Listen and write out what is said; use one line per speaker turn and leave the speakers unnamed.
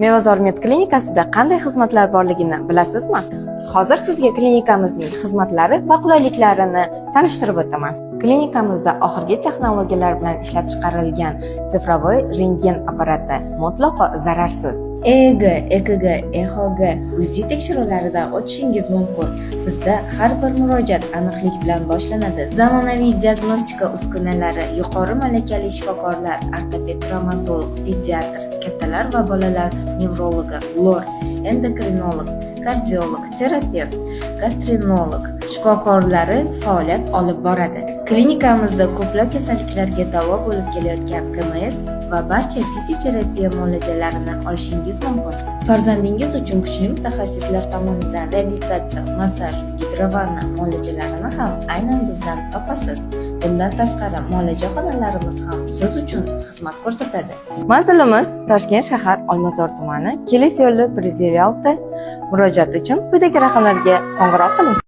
Mevazor med klinikasida qanday xizmatlar borligini bilasizmi? Hozir sizga klinikamizning xizmatlari va qulayliklarini tanishtirib o'taman. Klinikamizda oxirgi texnologiyalar bilan ishlab chiqarilgan sifrovoy rentgen apparati mutlaqo zararsiz. EEG, EKG, EHG, UZI tekshiruvlaridan o'tishingiz mumkin. Bizda har bir murojaat aniqlik bilan boshlanadi. Zamonaviy diagnostika uskunalari, yuqori malakali shifokorlar, ortoped, travmatolog, pediatr, kattalar va bolalar nevrologi, lor, endokrinolog, kardiolog, terapevt, gastroenterolog shifokorlari faoliyat olib boradi. Klinikamizda ko'plab kasalliklarga davo bo'lib kelayotgan KMS va barcha fizioterapiya muolajalarini olishingiz mumkin. Farzandingiz uchun kuchli mutaxassislar tomonidan reabilitatsiya, massaj, gidrovanna muolajalarini ham aynan bizdan topasiz. Bundan tashqari muolaja xonalarimiz ham siz uchun xizmat ko'rsatadi. Manzilimiz Toshkent shahar Olmazor tumani, Kelis yo'li 106. Murojaat uchun quyidagi raqamlarga qo'ng'iroq qiling.